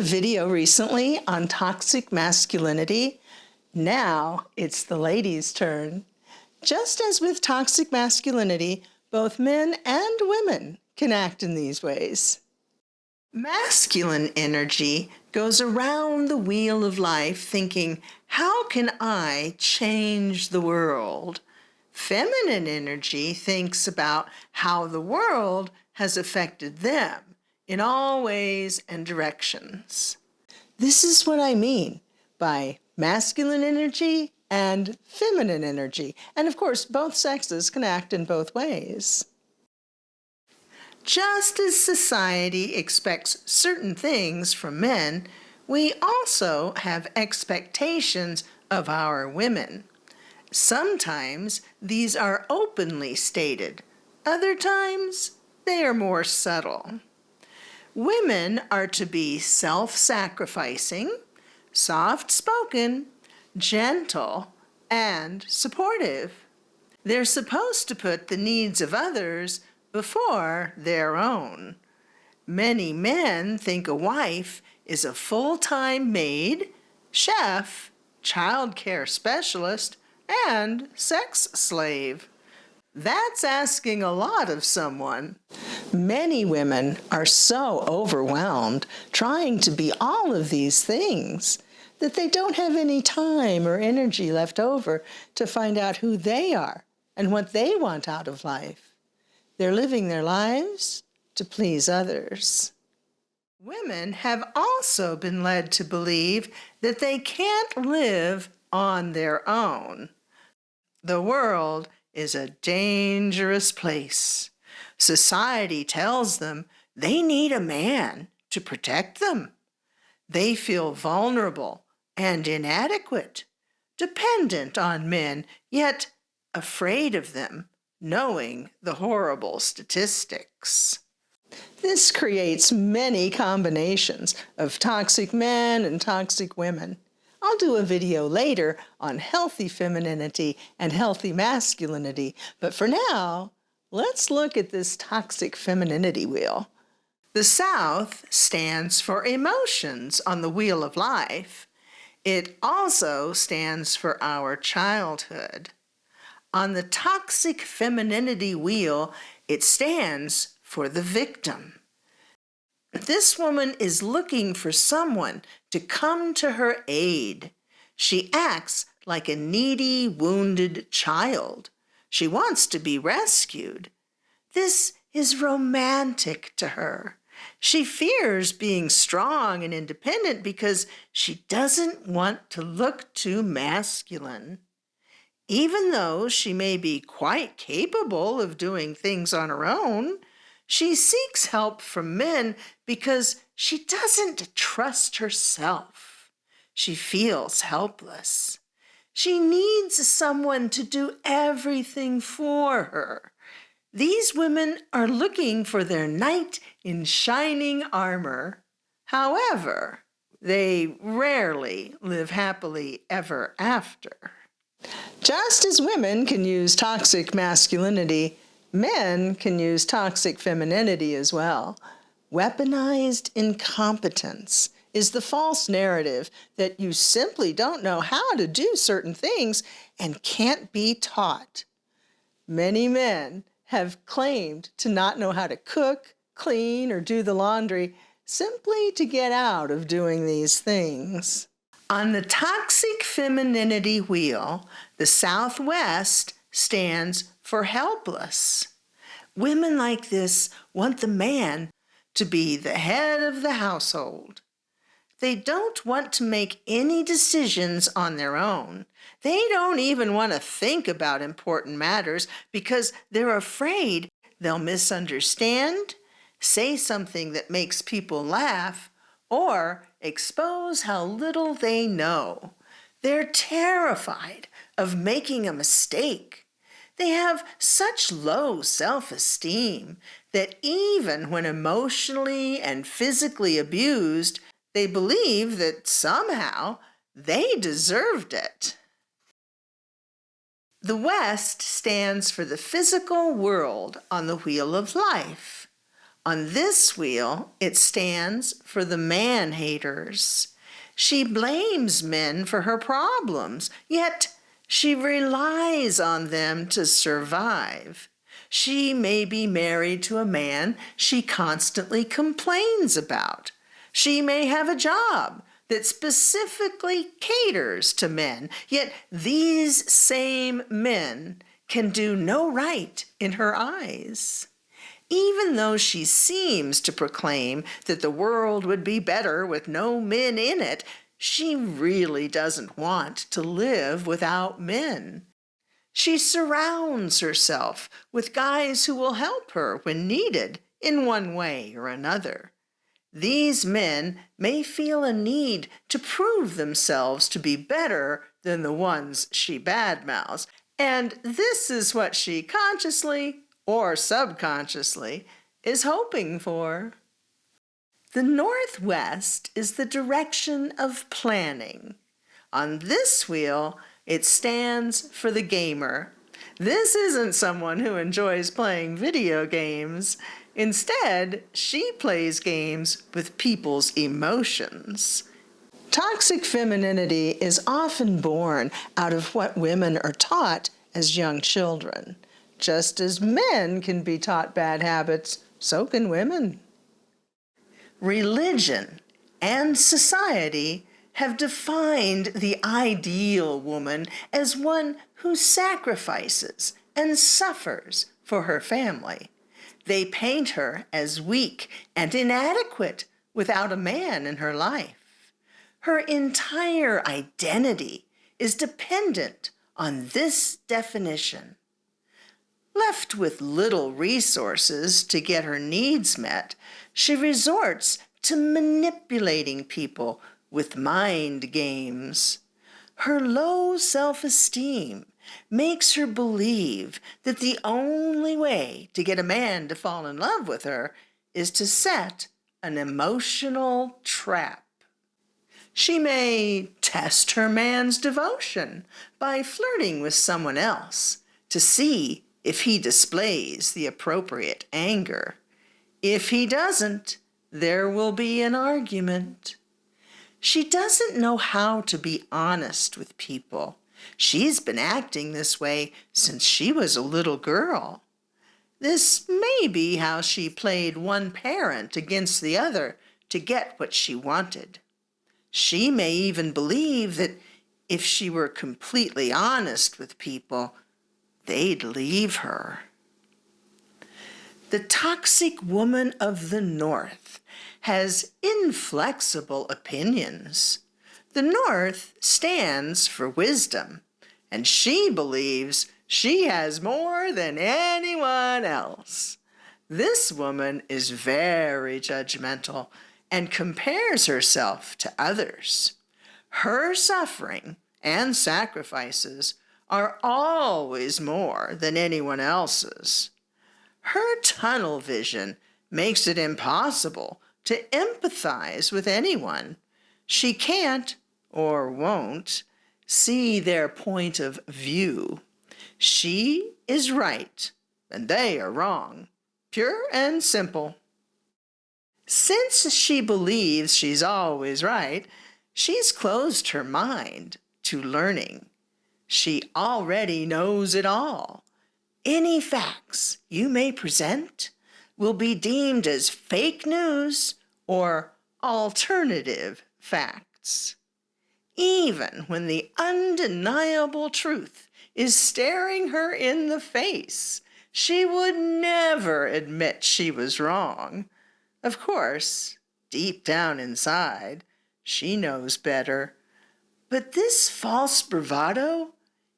a video recently on toxic masculinity. Now it's the ladies' turn. Just as with toxic masculinity, both men and women can act in these ways. Masculine energy goes around the wheel of life thinking, how can I change the world? Feminine energy thinks about how the world has affected them in all ways and directions. This is what I mean by masculine energy and feminine energy. And of course, both sexes can act in both ways. Just as society expects certain things from men, we also have expectations of our women. Sometimes these are openly stated. Other times, they are more subtle. Women are to be self-sacrificing, soft-spoken, gentle, and supportive. They're supposed to put the needs of others before their own. Many men think a wife is a full-time maid, chef, child care specialist, and sex slave. That's asking a lot of someone. Many women are so overwhelmed trying to be all of these things that they don't have any time or energy left over to find out who they are and what they want out of life. They're living their lives to please others. Women have also been led to believe that they can't live on their own. The world is a dangerous place. Society tells them they need a man to protect them. They feel vulnerable and inadequate, dependent on men, yet afraid of them, knowing the horrible statistics. This creates many combinations of toxic men and toxic women. I'll do a video later on healthy femininity and healthy masculinity, but for now, let's look at this toxic femininity wheel. The South stands for emotions on the wheel of life. It also stands for our childhood. On the toxic femininity wheel, it stands for the victim. This woman is looking for someone to come to her aid. She acts like a needy, wounded child. She wants to be rescued. This is romantic to her. She fears being strong and independent because she doesn't want to look too masculine. Even though she may be quite capable of doing things on her own, she seeks help from men because she doesn't trust herself. She feels helpless. She needs someone to do everything for her. These women are looking for their knight in shining armor. However, they rarely live happily ever after. Just as women can use toxic masculinity, men can use toxic femininity as well. Weaponized incompetence is the false narrative that you simply don't know how to do certain things and can't be taught. Many men have claimed to not know how to cook, clean, or do the laundry simply to get out of doing these things. On the toxic femininity wheel, the Southwest stands for helpless. Women like this want the man to be the head of the household. They don't want to make any decisions on their own. They don't even want to think about important matters because they're afraid they'll misunderstand, say something that makes people laugh, or expose how little they know. They're terrified of making a mistake. They have such low self-esteem that even when emotionally and physically abused, they believe that somehow they deserved it. The West stands for the physical world on the wheel of life. On this wheel, it stands for the man-haters. She blames men for her problems, yet she relies on them to survive. She may be married to a man she constantly complains about. She may have a job that specifically caters to men, yet these same men can do no right in her eyes. Even though she seems to proclaim that the world would be better with no men in it, she really doesn't want to live without men. She surrounds herself with guys who will help her when needed in one way or another. These men may feel a need to prove themselves to be better than the ones she badmouths, and this is what she consciously or subconsciously is hoping for. The Northwest is the direction of planning. On this wheel, it stands for the gamer. This isn't someone who enjoys playing video games. Instead, she plays games with people's emotions. Toxic femininity is often born out of what women are taught as young children. Just as men can be taught bad habits, so can women. Religion and society have defined the ideal woman as one who sacrifices and suffers for her family. They paint her as weak and inadequate without a man in her life. Her entire identity is dependent on this definition. Left with little resources to get her needs met, she resorts to manipulating people with mind games. Her low self-esteem makes her believe that the only way to get a man to fall in love with her is to set an emotional trap. She may test her man's devotion by flirting with someone else to see if he displays the appropriate anger. If he doesn't, there will be an argument. She doesn't know how to be honest with people. She's been acting this way since she was a little girl. This may be how she played one parent against the other to get what she wanted. She may even believe that if she were completely honest with people, they'd leave her. The toxic woman of the North has inflexible opinions. The North stands for wisdom, and she believes she has more than anyone else. This woman is very judgmental and compares herself to others. Her suffering and sacrifices are always more than anyone else's. Her tunnel vision makes it impossible to empathize with anyone. She can't, or won't, see their point of view. She is right, and they are wrong. Pure and simple. Since she believes she's always right, she's closed her mind to learning. She already knows it all. Any facts you may present will be deemed as fake news or alternative facts. Even when the undeniable truth is staring her in the face, she would never admit she was wrong. Of course, deep down inside, she knows better. But this false bravado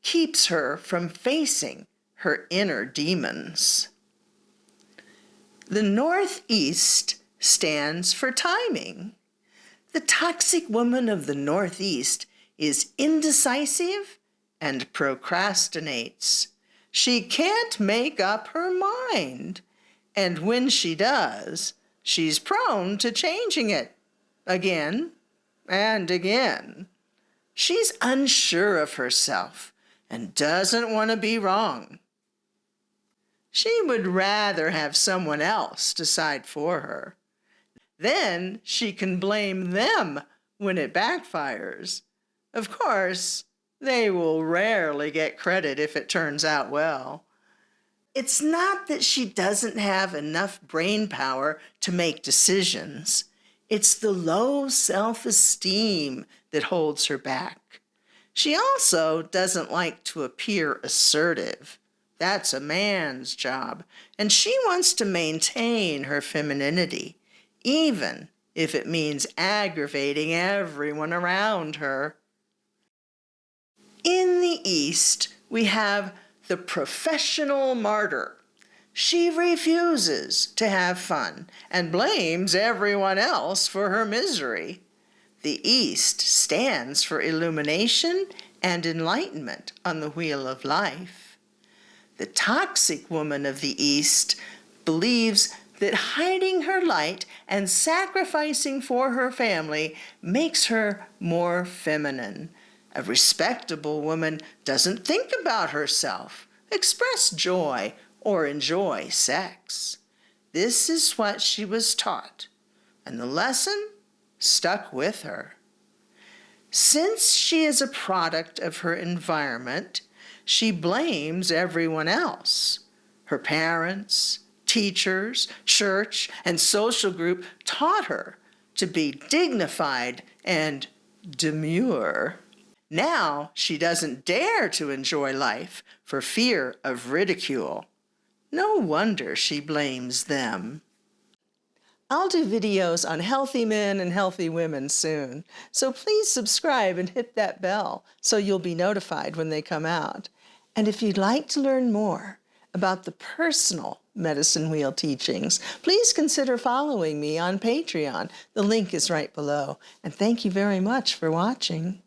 keeps her from facing her inner demons. The Northeast stands for timing. The toxic woman of the Northeast is indecisive and procrastinates. She can't make up her mind, and when she does, she's prone to changing it again and again. She's unsure of herself and doesn't want to be wrong. She would rather have someone else decide for her. Then she can blame them when it backfires. Of course, they will rarely get credit if it turns out well. It's not that she doesn't have enough brain power to make decisions. It's the low self-esteem that holds her back. She also doesn't like to appear assertive. That's a man's job, and she wants to maintain her femininity, even if it means aggravating everyone around her. In the East, we have the professional martyr. She refuses to have fun and blames everyone else for her misery. The East stands for illumination and enlightenment on the wheel of life. The toxic woman of the East believes that hiding her light and sacrificing for her family makes her more feminine. A respectable woman doesn't think about herself, express joy, or enjoy sex. This is what she was taught, and the lesson stuck with her. Since she is a product of her environment, she blames everyone else. Her parents, teachers, church, and social group taught her to be dignified and demure. Now she doesn't dare to enjoy life for fear of ridicule. No wonder she blames them. I'll do videos on healthy men and healthy women soon, so please subscribe and hit that bell so you'll be notified when they come out. And if you'd like to learn more about the personal medicine wheel teachings, please consider following me on Patreon. The link is right below. And thank you very much for watching.